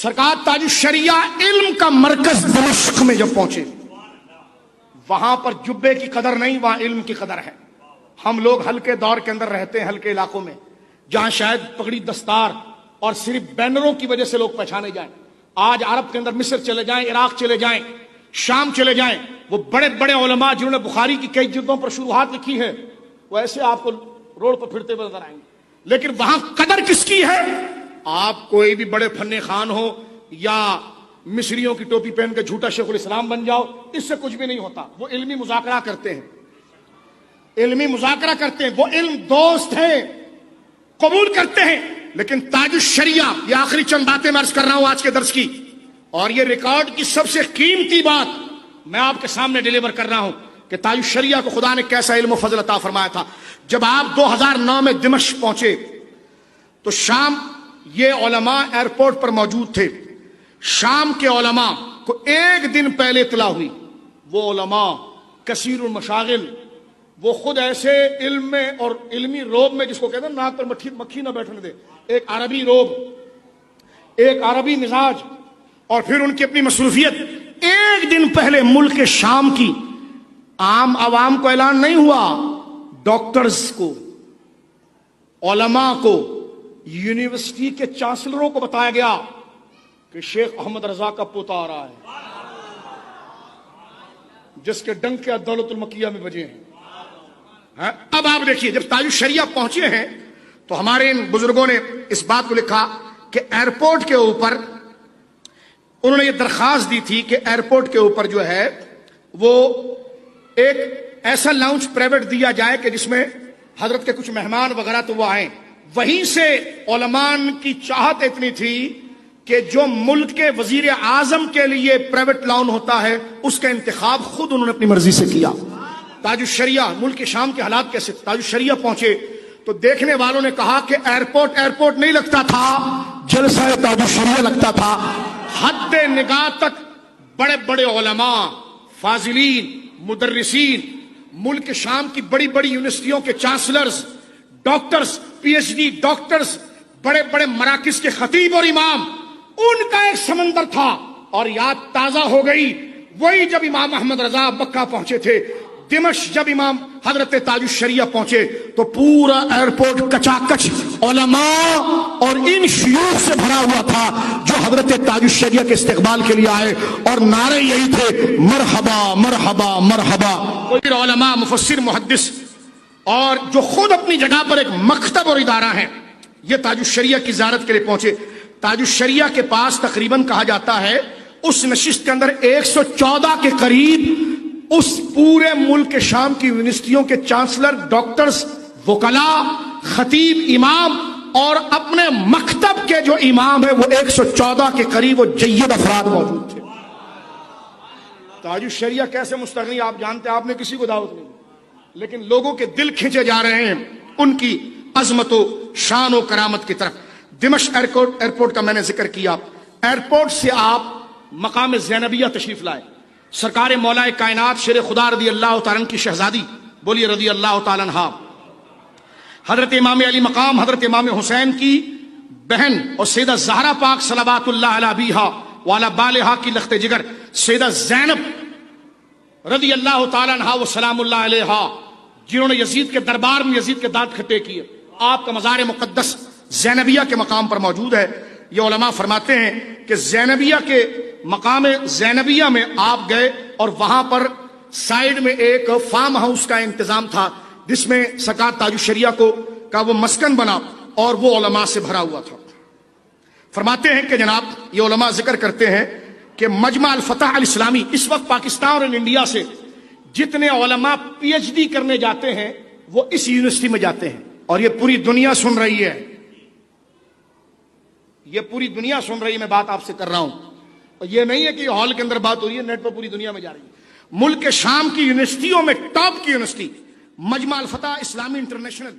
سرکار تاج الشریعہ علم کا مرکز دمشق میں جب پہنچے، وہاں پر جبے کی قدر نہیں، وہاں علم کی قدر ہے۔ ہم لوگ ہلکے دور کے اندر رہتے ہیں، ہلکے علاقوں میں، جہاں شاید پگڑی دستار اور صرف بینروں کی وجہ سے لوگ پہچانے جائیں۔ آج عرب کے اندر مصر چلے جائیں، عراق چلے جائیں، شام چلے جائیں، وہ بڑے بڑے علماء جنہوں نے بخاری کی کئی جلدوں پر شروحات لکھی ہیں، وہ ایسے آپ کو روڈ پر پھرتے ہوئے نظر آئیں گے۔ لیکن وہاں قدر کس کی ہے؟ آپ کوئی بھی بڑے فن خان ہو یا مصریوں کی ٹوپی پہن کے جھوٹا شیخ الاسلام بن جاؤ، اس سے کچھ بھی نہیں ہوتا۔ وہ علمی مذاکرہ کرتے ہیں، علمی مذاکرہ کرتے ہیں، وہ علم دوست ہیں، قبول کرتے ہیں۔ لیکن تاج الشریعہ، یہ آخری چند باتیں میں عرض کر رہا ہوں آج کے درس کی، اور یہ ریکارڈ کی سب سے قیمتی بات میں آپ کے سامنے ڈیلیور کر رہا ہوں کہ تاج الشریعہ کو خدا نے کیسا علم و فضل عطا فرمایا تھا۔ جب آپ 2009 میں دمشق پہنچے تو شام یہ علماء ایئرپورٹ پر موجود تھے۔ شام کے علماء کو ایک دن پہلے اطلاع ہوئی، وہ علماء کثیر المشاغل، وہ خود ایسے علم میں اور علمی روب میں، جس کو کہتے ہیں ناک پر مکھی نہ بیٹھنے دے، ایک عربی روب، ایک عربی مزاج، اور پھر ان کی اپنی مصروفیت۔ ایک دن پہلے ملک شام کی عام عوام کو اعلان نہیں ہوا، ڈاکٹرز کو، علماء کو، یونیورسٹی کے چانسلروں کو بتایا گیا کہ شیخ احمد رضا کا پوتا آ رہا ہے، جس کے ڈنکے دولت المکیہ میں بجے ہیں۔ اب آپ دیکھیے، جب تاج الشریعہ پہنچے ہیں تو ہمارے ان بزرگوں نے اس بات کو لکھا کہ ایئرپورٹ کے اوپر انہوں نے یہ درخواست دی تھی کہ ایئرپورٹ کے اوپر جو ہے وہ ایک ایسا لاؤنج پرائیویٹ دیا جائے کہ جس میں حضرت کے کچھ مہمان وغیرہ تو وہ آئیں۔ وہیں سے علماء کی چاہت اتنی تھی کہ جو ملک کے وزیر اعظم کے لیے پرائیویٹ لاؤنج ہوتا ہے، اس کا انتخاب خود انہوں نے اپنی مرضی سے کیا۔ تاج الشریعہ، ملک شام کے حالات کیسے؟ تاج الشریعہ پہنچے تو دیکھنے والوں نے کہا کہ ایئرپورٹ نہیں لگتا تھا، جلسہ تاج الشریعہ لگتا تھا۔ حد نگاہ تک بڑے بڑے علماء، فاضلین، مدرسین، ملک شام کی بڑی بڑی یونیورسٹیوں کے chancellors, doctors, P H D doctors, بڑے بڑے مراکز کے خطیب اور امام، ان کا ایک سمندر تھا۔ اور یاد تازہ ہو گئی وہی جب امام احمد رضا مکہ پہنچے تھے، دمشق جب امام حضرت تاج الشریعہ پہنچے تو پورا ایئرپورٹ کچاکچ علماء اور ان شیوخ سے بھرا ہوا تھا جو حضرت تاج الشریعہ کے استقبال کے لیے آئے، اور نعرے یہی تھے، مرحبا مرحبا مرحبا۔ کوئی علماء، مفسر، محدث، اور جو خود اپنی جگہ پر ایک مکتب اور ادارہ ہے، یہ تاج الشریعہ کی زیارت کے لیے پہنچے۔ تاج الشریعہ کے پاس تقریباً کہا جاتا ہے اس نشست کے اندر 114 کے قریب اس پورے ملک شام کی یونیورسٹیوں کے چانسلر، ڈاکٹرز، وکلاء، خطیب، امام، اور اپنے مکتب کے جو امام ہیں وہ 114 کے قریب وہ جید افراد موجود تھے۔ تاج الشریعہ کیسے مستغنی آپ جانتے ہیں، آپ نے کسی کو دعوت نہیں دی، لیکن لوگوں کے دل کھینچے جا رہے ہیں ان کی عظمت و شان و کرامت کی طرف۔ دمشق ایئرپورٹ کا میں نے ذکر کیا۔ ایئرپورٹ سے آپ مقام زینبیہ تشریف لائے۔ سرکار مولا کائنات شیر خدا رضی اللہ تعالیٰ عنہ کی شہزادی، بولیے رضی اللہ تعالیٰ عنہ، حضرت امام علی مقام حضرت امام حسین کی بہن اور سیدہ زہرا پاک صلوات اللہ علیہ ابیہا وعلی بالہا کی لخت جگر سیدہ زینب رضی اللہ تعالیٰ عنہ و سلام اللہ علیہا، جنہوں نے یزید کے دربار میں یزید کے دانت کھٹے کیے۔ آپ کا مزار مقدس زینبیہ کے مقام پر موجود ہے۔ یہ علماء فرماتے ہیں کہ زینبیہ کے مقام زینبیہ میں آپ گئے اور وہاں پر سائیڈ میں ایک فارم ہاؤس کا انتظام تھا جس میں سرکار تاج الشریعہ کا وہ مسکن بنا اور وہ علماء سے بھرا ہوا تھا۔ فرماتے ہیں کہ جناب یہ علماء ذکر کرتے ہیں کہ مجمع الفتح الاسلامی، اس وقت پاکستان اور انڈیا سے جتنے علماء پی ایچ ڈی کرنے جاتے ہیں وہ اس یونیورسٹی میں جاتے ہیں، اور یہ پوری دنیا سن رہی ہے، یہ پوری دنیا سن رہی ہے، میں بات آپ سے کر رہا ہوں۔ اور یہ نہیں ہے کہ ہال کے اندر بات ہو رہی ہے، نیٹ پر پوری دنیا میں جا رہی ہے۔ ملک شام کی یونیورسٹیوں میں ٹاپ کی یونیورسٹی مجمع الفتح اسلامی انٹرنیشنل